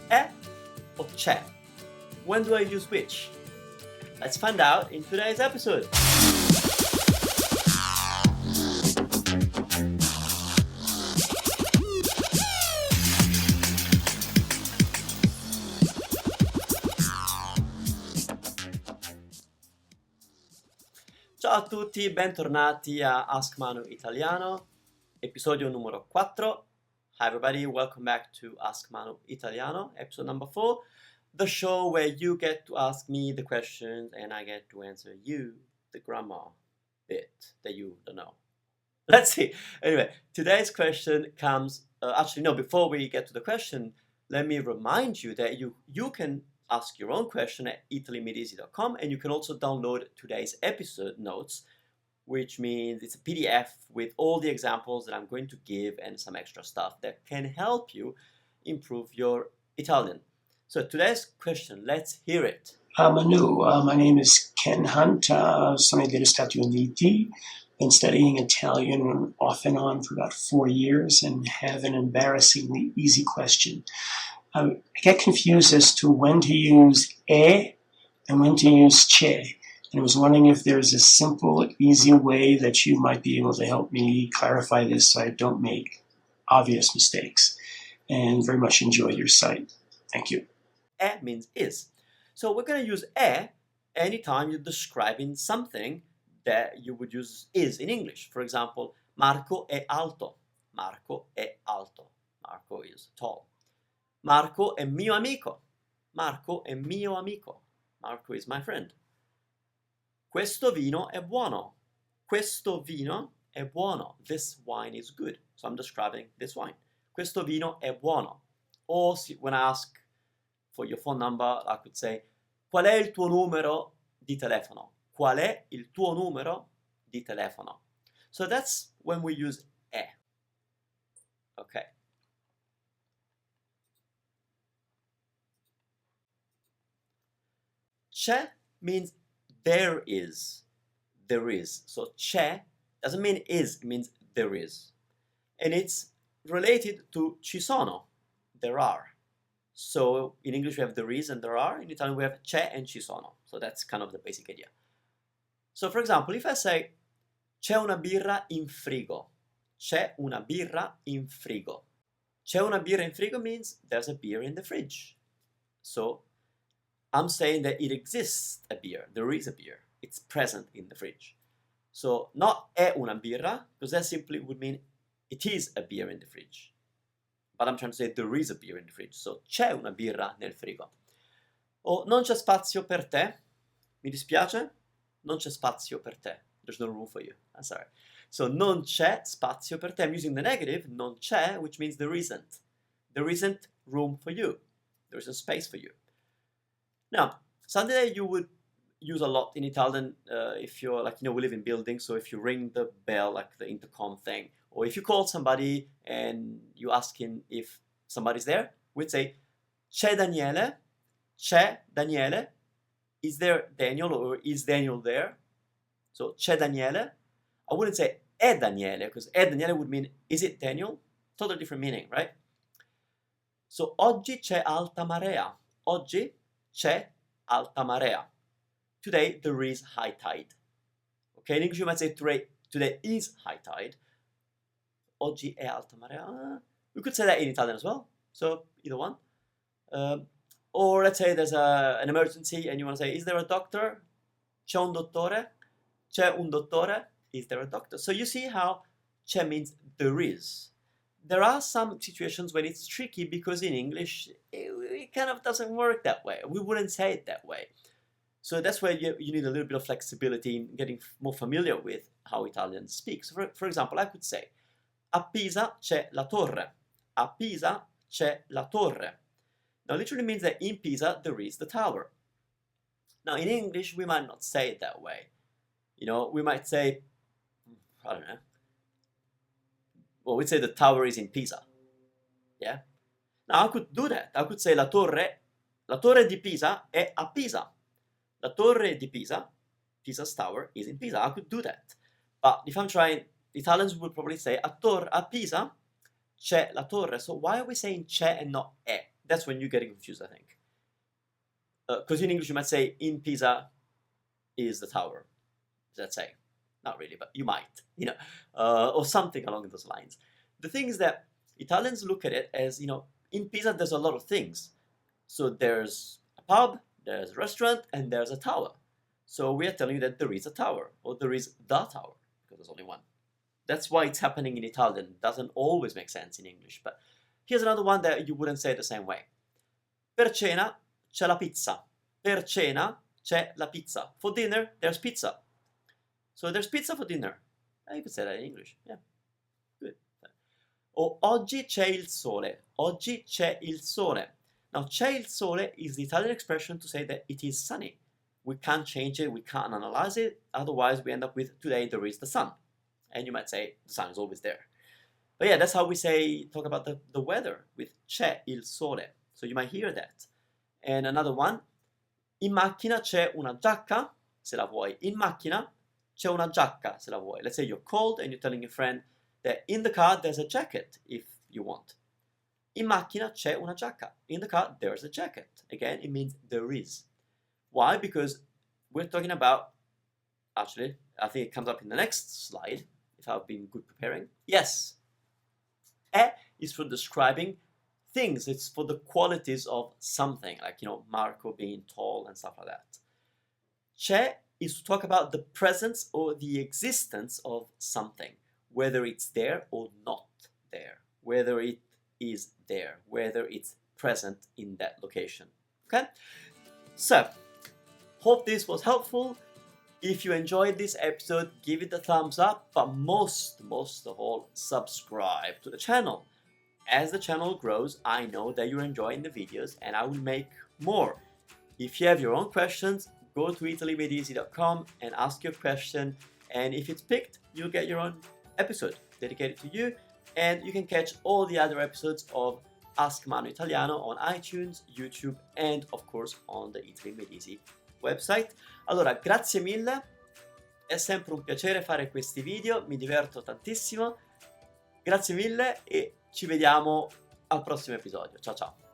è or c'è? When do I use which? Let's find out in today's episode. Ciao a tutti, bentornati a Ask Manu Italiano, episodio numero 4. Hi everybody, welcome back to Ask Manu Italiano, episode number 4, the show where you get to ask me the questions and I get to answer you the grammar bit that you don't know. Let's see. Anyway, today's question comes, before we get to the question, let me remind you that you can ask your own question at italymadeeasy.com, and you can also download today's episode notes, which means it's a PDF with all the examples that I'm going to give and some extra stuff that can help you improve your Italian. So today's question, let's hear it. Manu, my name is Ken Hunt. Sono degli Stati Uniti. Been studying Italian off and on for about 4 years and have an embarrassingly easy question. I get confused as to when to use e and when to use c'è. And I was wondering if there's a simple, easy way that you might be able to help me clarify this so I don't make obvious mistakes. And very much enjoy your site. Thank you. E means is. So we're going to use e anytime you're describing something that you would use is in English. For example, Marco è alto. Marco è alto. Marco is tall. Marco è mio amico. Marco è mio amico. Marco is my friend. Questo vino è buono. Questo vino è buono. This wine is good. So I'm describing this wine. Questo vino è buono. Or when I ask for your phone number, I could say, qual è il tuo numero di telefono? Qual è il tuo numero di telefono? So that's when we use e. Okay. C'è means there is. There is. So c'è doesn't mean is, it means there is. And it's related to ci sono, there are. So in English we have there is and there are. In Italian we have c'è and ci sono. So that's kind of the basic idea. So for example, if I say c'è una birra in frigo. C'è una birra in frigo. C'è una birra in frigo means there's a beer in the fridge. So I'm saying that it exists a beer. There is a beer. It's present in the fridge. So not è una birra, because that simply would mean it is a beer in the fridge. But I'm trying to say there is a beer in the fridge. So c'è una birra nel frigo. O non c'è spazio per te. Mi dispiace. Non c'è spazio per te. There's no room for you. I'm sorry. So non c'è spazio per te. I'm using the negative, non c'è, which means there isn't. There isn't room for you. There isn't space for you. Now, something that you would use a lot in Italian if you're we live in buildings, so if you ring the bell, like the intercom thing, or if you call somebody and you ask him if somebody's there, we'd say, c'è Daniele, is there Daniel, or is Daniel there? So, c'è Daniele. I wouldn't say è Daniele, because è Daniele would mean, is it Daniel? Totally different meaning, right? So, oggi c'è alta marea. Oggi c'è alta marea. Today there is high tide. Okay, in English you might say today is high tide. Oggi è alta marea. We could say that in Italian as well. So either one. Or let's say there's an emergency and you want to say, is there a doctor? C'è un dottore? C'è un dottore? Is there a doctor? So you see how c'è means there is. There are some situations when it's tricky because in English it kind of doesn't work that way. We wouldn't say it that way. So that's where you need a little bit of flexibility in getting more familiar with how Italians speak. So for example, I could say, a Pisa c'è la torre. A Pisa c'è la torre. Now literally means that in Pisa there is the tower. Now in English we might not say it that way. We might say, I don't know. Well, we'd say the tower is in Pisa. Yeah? Now I could do that. I could say la torre di Pisa è a Pisa. La torre di Pisa, Pisa's tower, is in Pisa. I could do that. But if I'm trying, Italians would probably say a Pisa c'è la torre. So why are we saying c'è and not è? That's when you're getting confused, I think. Because in English you might say, in Pisa is the tower. Let's say. Not really, but you might, you know, or something along those lines. The thing is that Italians look at it as, you know, in Pisa there's a lot of things. So there's a pub, there's a restaurant, and there's a tower. So we are telling you that there is a tower, or there is the tower, because there's only one. That's why it's happening in Italian. It doesn't always make sense in English. But here's another one that you wouldn't say the same way. Per cena c'è la pizza. Per cena c'è la pizza. For dinner, there's pizza. So there's pizza for dinner. You could say that in English. Yeah, good. Or oggi c'è il sole. Oggi c'è il sole. Now, c'è il sole is the Italian expression to say that it is sunny. We can't change it, we can't analyze it, otherwise we end up with today there is the sun. And you might say the sun is always there. But yeah, that's how we talk about the weather, with c'è il sole. So you might hear that. And another one, in macchina c'è una giacca, se la vuoi. In macchina c'è una giacca, se la vuoi. Let's say you're cold and you're telling your friend that in the car there's a jacket if you want. In macchina c'è una giacca. In the car there's a jacket. Again, it means there is. Why? Because we're talking about, actually, I think it comes up in the next slide, if I've been good preparing. Yes, è is for describing things. It's for the qualities of something, like, you know, Marco being tall and stuff like that. C'è is to talk about the presence or the existence of something, whether it's there or not there, whether it is there, whether it's present in that location. Okay? So, hope this was helpful. If you enjoyed this episode, give it a thumbs up, but most of all, subscribe to the channel. As the channel grows, I know that you're enjoying the videos and I will make more. If you have your own questions, go to italymadeeasy.com and ask your question, and if it's picked, you'll get your own episode dedicated to you, and you can catch all the other episodes of Ask Manu Italiano on iTunes, YouTube, and of course on the Italy Made Easy website. Allora, grazie mille, è sempre un piacere fare questi video, mi diverto tantissimo, grazie mille e ci vediamo al prossimo episodio. Ciao ciao!